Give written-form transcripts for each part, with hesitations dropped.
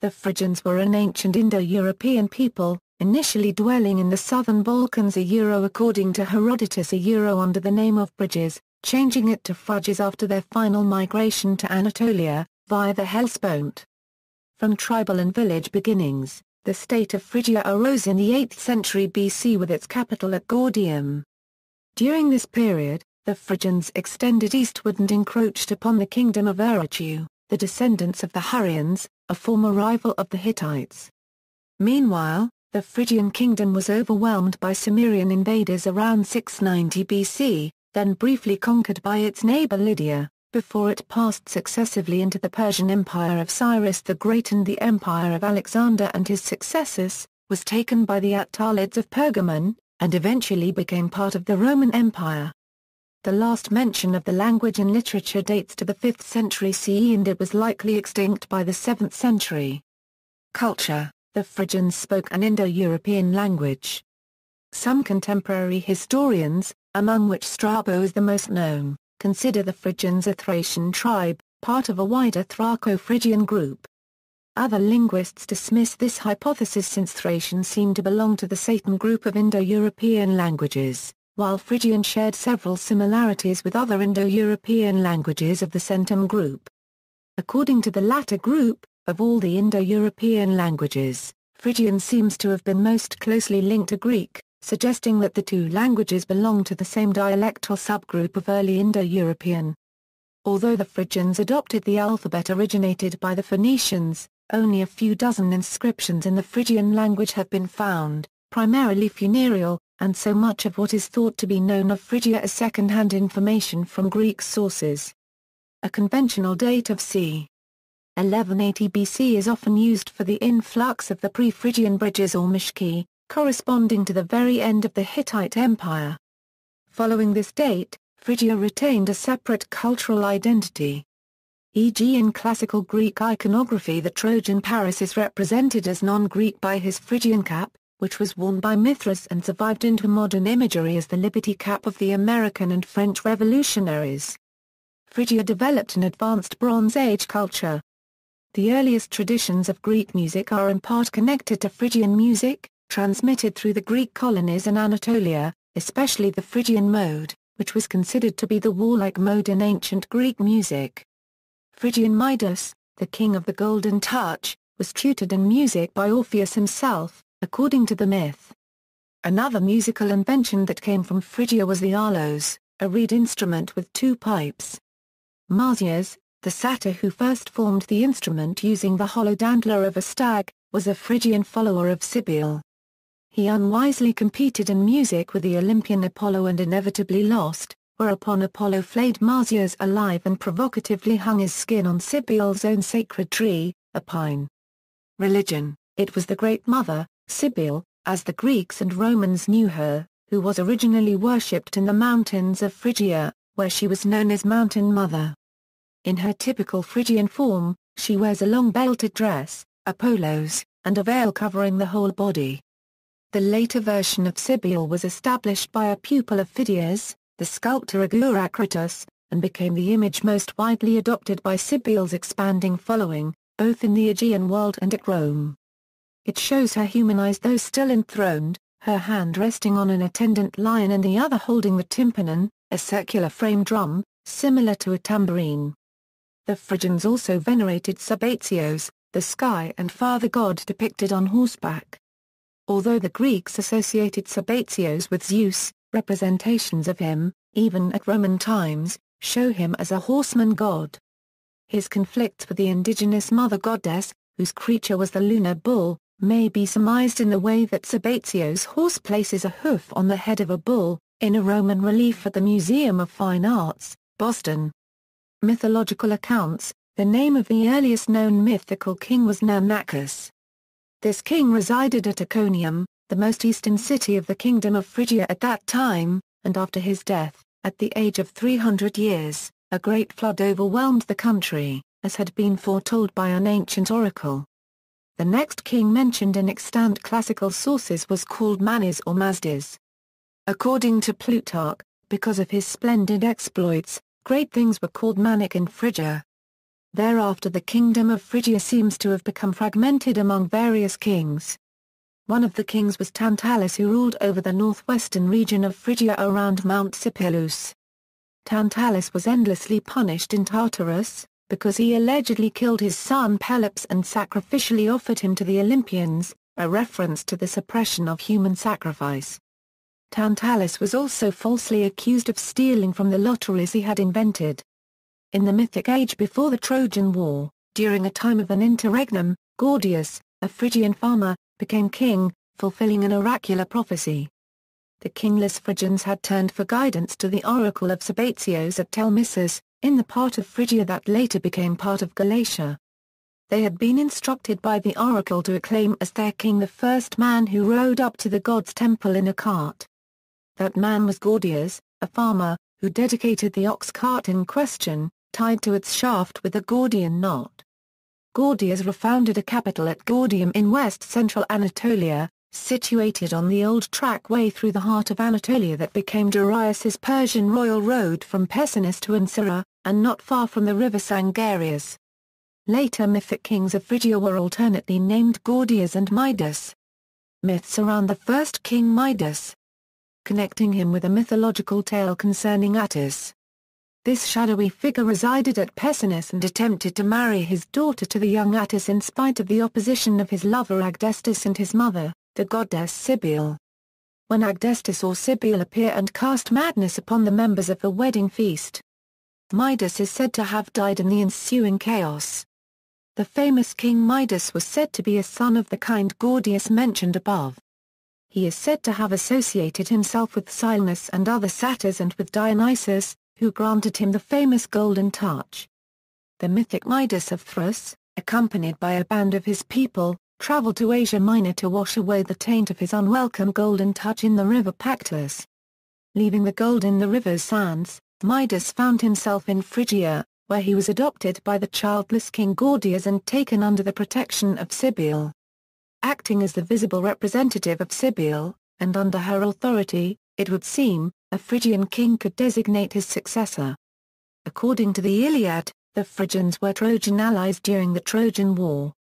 The Phrygians were an ancient Indo-European people, initially dwelling in the southern Balkans according to Herodotus under the name of Bridges, changing it to Phryges after their final migration to Anatolia, via the Hellespont. From tribal and village beginnings, the state of Phrygia arose in the 8th century BC with its capital at Gordium. During this period, the Phrygians extended eastward and encroached upon the kingdom of Urartu, the descendants of the Hurrians, a former rival of the Hittites. Meanwhile, the Phrygian kingdom was overwhelmed by Cimmerian invaders around 690 BC, then briefly conquered by its neighbor Lydia, before it passed successively into the Persian Empire of Cyrus the Great and the Empire of Alexander and his successors, was taken by the Attalids of Pergamon, and eventually became part of the Roman Empire. The last mention of the language in literature dates to the 5th century CE and it was likely extinct by the 7th century. Culture: the Phrygians spoke an Indo-European language. Some contemporary historians, among which Strabo is the most known, consider the Phrygians a Thracian tribe, part of a wider Thraco-Phrygian group. Other linguists dismiss this hypothesis since Thracian seem to belong to the Satan group of Indo-European languages, while Phrygian shared several similarities with other Indo-European languages of the Centum group. According to the latter group, of all the Indo-European languages, Phrygian seems to have been most closely linked to Greek, suggesting that the two languages belong to the same dialectal subgroup of early Indo-European. Although the Phrygians adopted the alphabet originated by the Phoenicians, only a few dozen inscriptions in the Phrygian language have been found, primarily funereal, and so much of what is thought to be known of Phrygia is second-hand information from Greek sources. A conventional date of c. 1180 BC is often used for the influx of the pre-Phrygian bridges or Mishki, corresponding to the very end of the Hittite Empire. Following this date, Phrygia retained a separate cultural identity. E.g. in classical Greek iconography the Trojan Paris is represented as non-Greek by his Phrygian cap, which was worn by Mithras and survived into modern imagery as the Liberty Cap of the American and French revolutionaries. Phrygia developed an advanced Bronze Age culture. The earliest traditions of Greek music are in part connected to Phrygian music, transmitted through the Greek colonies in Anatolia, especially the Phrygian mode, which was considered to be the warlike mode in ancient Greek music. Phrygian Midas, the king of the Golden Touch, was tutored in music by Orpheus himself, according to the myth. Another musical invention that came from Phrygia was the ALLos, a reed instrument with two pipes. Marsyas, the satyr who first formed the instrument using the hollow antler of a stag, was a Phrygian follower of Cybele. He unwisely competed in music with the Olympian Apollo and inevitably lost, whereupon Apollo flayed Marsyas alive and provocatively hung his skin on Cybele's own sacred tree, a pine. Religion: it was the Great Mother, Cybele, as the Greeks and Romans knew her, who was originally worshipped in the mountains of Phrygia, where she was known as Mountain Mother. In her typical Phrygian form, she wears a long belted dress, apollos, and a veil covering the whole body. The later version of Cybele was established by a pupil of Phidias, the sculptor Agoracratus, and became the image most widely adopted by Cybele's expanding following, both in the Aegean world and at Rome. It shows her humanized though still enthroned, her hand resting on an attendant lion and the other holding the tympanon, a circular frame drum, similar to a tambourine. The Phrygians also venerated Sabazios, the sky and father god depicted on horseback. Although the Greeks associated Sabazios with Zeus, representations of him, even at Roman times, show him as a horseman god. His conflicts with the indigenous mother goddess, whose creature was the lunar bull, may be surmised in the way that Sabazios' horse places a hoof on the head of a bull, in a Roman relief at the Museum of Fine Arts, Boston. Mythological accounts: the name of the earliest known mythical king was Namnakis. This king resided at Iconium, the most eastern city of the Kingdom of Phrygia at that time, and after his death, at the age of 300 years, a great flood overwhelmed the country, as had been foretold by an ancient oracle. The next king mentioned in extant classical sources was called Manes or Mazdas. According to Plutarch, because of his splendid exploits, great things were called Manic in Phrygia. Thereafter the kingdom of Phrygia seems to have become fragmented among various kings. One of the kings was Tantalus, who ruled over the northwestern region of Phrygia around Mount Sipylus. Tantalus was endlessly punished in Tartarus, because he allegedly killed his son Pelops and sacrificially offered him to the Olympians, a reference to the suppression of human sacrifice. Tantalus was also falsely accused of stealing from the lotteries he had invented. In the mythic age before the Trojan War, during a time of an interregnum, Gordius, a Phrygian farmer, became king, fulfilling an oracular prophecy. The kingless Phrygians had turned for guidance to the oracle of Sabazios at Telmissus, in the part of Phrygia that later became part of Galatia. They had been instructed by the oracle to acclaim as their king the first man who rode up to the god's temple in a cart. That man was Gordius, a farmer, who dedicated the ox cart in question, tied to its shaft with a Gordian knot. Gordius refounded a capital at Gordium in west-central Anatolia, situated on the old trackway through the heart of Anatolia that became Darius's Persian royal road from Pessinus to Ancira, and not far from the river Sangarius. Later mythic kings of Phrygia were alternately named Gordius and Midas. Myths around the first king Midas, connecting him with a mythological tale concerning Attis. This shadowy figure resided at Pessinus and attempted to marry his daughter to the young Attis in spite of the opposition of his lover Agdestus and his mother, the goddess Cybele. When Agdestus or Cybele appear and cast madness upon the members of the wedding feast, Midas is said to have died in the ensuing chaos. The famous King Midas was said to be a son of the kind Gordius mentioned above. He is said to have associated himself with Silenus and other satyrs and with Dionysus, who granted him the famous Golden Touch. The mythic Midas of Thrace, accompanied by a band of his people, traveled to Asia Minor to wash away the taint of his unwelcome Golden Touch in the river Pactolus. Leaving the gold in the river's sands, Midas found himself in Phrygia, where he was adopted by the childless King Gordius and taken under the protection of Cybele. Acting as the visible representative of Cybele, and under her authority, it would seem, a Phrygian king could designate his successor. According to the Iliad, the Phrygians were Trojan allies during the Trojan War.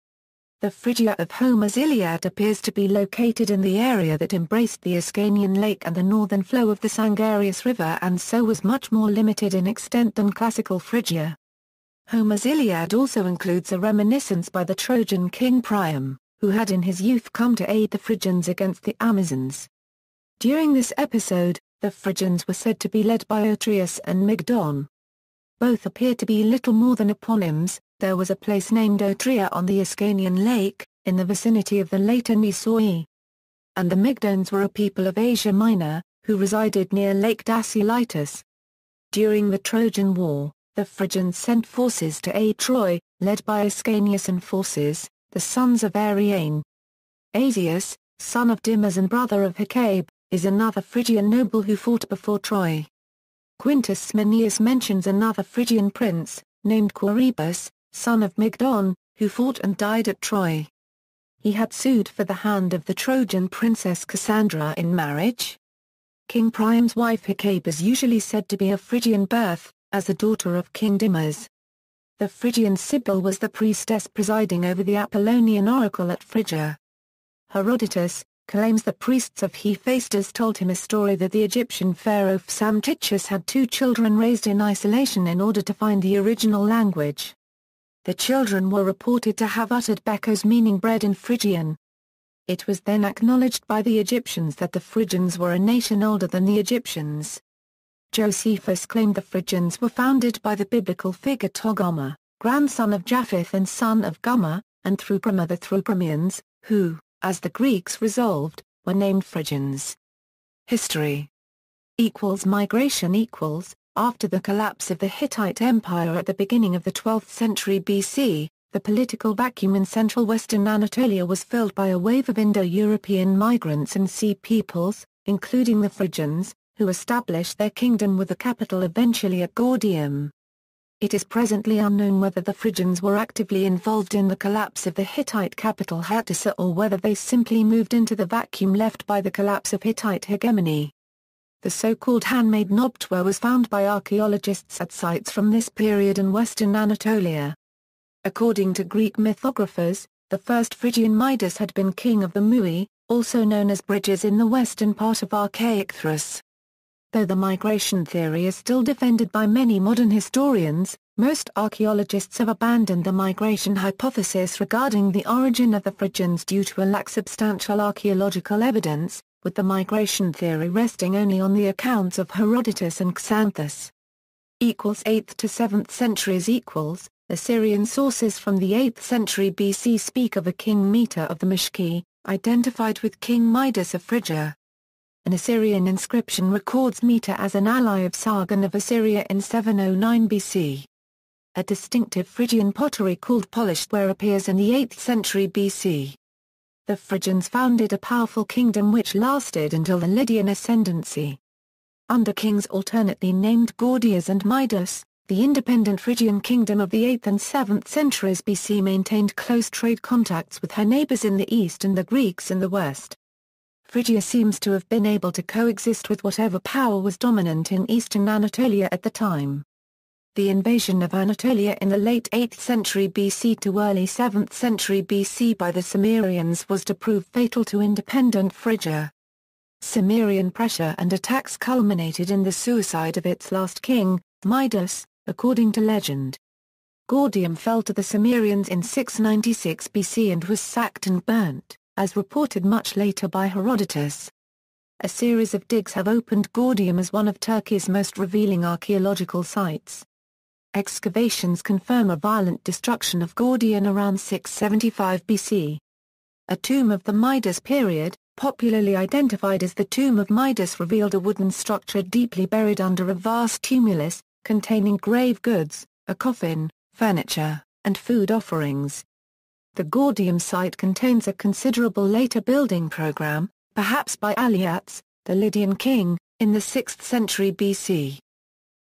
The Phrygia of Homer's Iliad appears to be located in the area that embraced the Ascanian Lake and the northern flow of the Sangarius River, and so was much more limited in extent than classical Phrygia. Homer's Iliad also includes a reminiscence by the Trojan king Priam, who had in his youth come to aid the Phrygians against the Amazons. During this episode, the Phrygians were said to be led by Atreus and Mygdon. Both appear to be little more than eponyms. There was a place named Otria on the Ascanian Lake, in the vicinity of the later Nisaea. And the Mygdones were a people of Asia Minor, who resided near Lake Dasylitis. During the Trojan War, the Phrygians sent forces to aid Troy, led by Ascanius and Phorcys, the sons of Ariane. Asius, son of Dymas and brother of Hecabe, is another Phrygian noble who fought before Troy. Quintus Smenius mentions another Phrygian prince, named Quaribus, son of Mygdon, who fought and died at Troy. He had sued for the hand of the Trojan princess Cassandra in marriage. King Priam's wife Hecabe is usually said to be of Phrygian birth, as the daughter of King Dymas. The Phrygian Cybele was the priestess presiding over the Apollonian oracle at Phrygia. Herodotus claims the priests of Hephaestus told him a story that the Egyptian pharaoh Psamtichus had two children raised in isolation in order to find the original language. The children were reported to have uttered bekos, meaning bread in Phrygian. It was then acknowledged by the Egyptians that the Phrygians were a nation older than the Egyptians. Josephus claimed the Phrygians were founded by the biblical figure Togarmah, grandson of Japheth and son of Gomer, and Throuphramah the Throuphrameans, who, as the Greeks resolved, were named Phrygians. History =Migration After the collapse of the Hittite Empire at the beginning of the 12th century BC, the political vacuum in central western Anatolia was filled by a wave of Indo-European migrants and sea peoples, including the Phrygians, who established their kingdom with the capital eventually at Gordium. It is presently unknown whether the Phrygians were actively involved in the collapse of the Hittite capital Hattusa or whether they simply moved into the vacuum left by the collapse of Hittite hegemony. The so-called handmade knobtwa was found by archaeologists at sites from this period in western Anatolia. According to Greek mythographers, the first Phrygian Midas had been king of the Mui, also known as Bridges in the western part of archaic Thrace. Though the migration theory is still defended by many modern historians, most archaeologists have abandoned the migration hypothesis regarding the origin of the Phrygians due to a lack of substantial archaeological evidence, with the migration theory resting only on the accounts of Herodotus and Xanthus. 8th to 7th centuries Assyrian sources from the 8th century BC speak of a king Meta of the Mishki, identified with King Midas of Phrygia. An Assyrian inscription records Meta as an ally of Sargon of Assyria in 709 BC. A distinctive Phrygian pottery called polished ware appears in the 8th century BC. The Phrygians founded a powerful kingdom which lasted until the Lydian ascendancy. Under kings alternately named Gordias and Midas, the independent Phrygian kingdom of the 8th and 7th centuries BC maintained close trade contacts with her neighbors in the east and the Greeks in the west. Phrygia seems to have been able to coexist with whatever power was dominant in eastern Anatolia at the time. The invasion of Anatolia in the late 8th century BC to early 7th century BC by the Cimmerians was to prove fatal to independent Phrygia. Cimmerian pressure and attacks culminated in the suicide of its last king, Midas, according to legend. Gordium fell to the Cimmerians in 696 BC and was sacked and burnt, as reported much later by Herodotus. A series of digs have opened Gordium as one of Turkey's most revealing archaeological sites. Excavations confirm a violent destruction of Gordium around 675 BC. A tomb of the Midas period, popularly identified as the Tomb of Midas, revealed a wooden structure deeply buried under a vast tumulus, containing grave goods, a coffin, furniture, and food offerings. The Gordium site contains a considerable later building program, perhaps by Alyattes, the Lydian king, in the 6th century BC.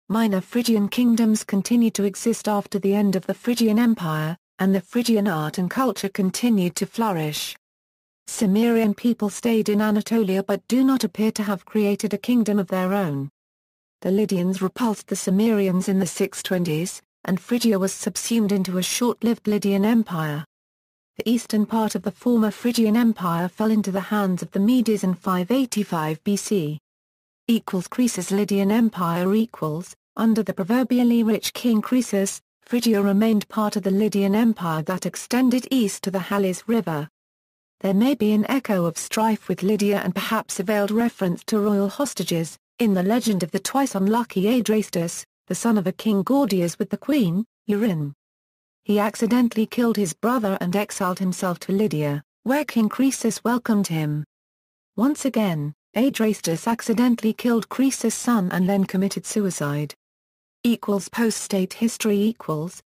Minor Phrygian kingdoms continued to exist after the end of the Phrygian Empire, and the Phrygian art and culture continued to flourish. Cimmerian people stayed in Anatolia but do not appear to have created a kingdom of their own. The Lydians repulsed the Cimmerians in the 620s, and Phrygia was subsumed into a short-lived Lydian empire. The eastern part of the former Phrygian Empire fell into the hands of the Medes in 585 BC. Croesus Lydian Empire under the proverbially rich King Croesus, Phrygia remained part of the Lydian Empire that extended east to the Halys River. There may be an echo of strife with Lydia and perhaps a veiled reference to royal hostages, in the legend of the twice unlucky Adrastus, the son of a king Gordias with the queen, Euryne. He accidentally killed his brother and exiled himself to Lydia, where King Croesus welcomed him. Once again, Adrastus accidentally killed Croesus' son and then committed suicide. Post-state history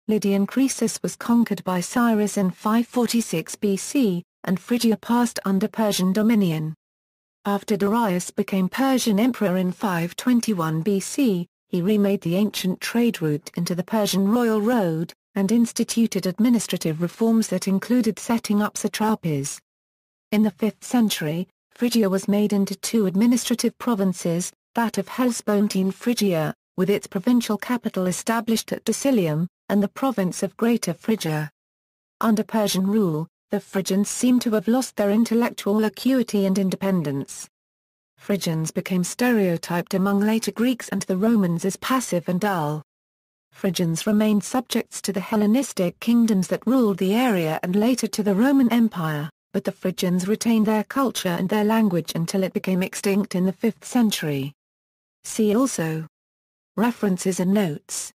Lydian Croesus was conquered by Cyrus in 546 BC, and Phrygia passed under Persian dominion. After Darius became Persian emperor in 521 BC, he remade the ancient trade route into the Persian royal road, and instituted administrative reforms that included setting up satrapies. In the 5th century, Phrygia was made into two administrative provinces, that of Hellespontine Phrygia, with its provincial capital established at Docilium, and the province of Greater Phrygia. Under Persian rule, the Phrygians seem to have lost their intellectual acuity and independence. Phrygians became stereotyped among later Greeks and the Romans as passive and dull. Phrygians remained subjects to the Hellenistic kingdoms that ruled the area and later to the Roman Empire, but the Phrygians retained their culture and their language until it became extinct in the 5th century. See also: References and notes.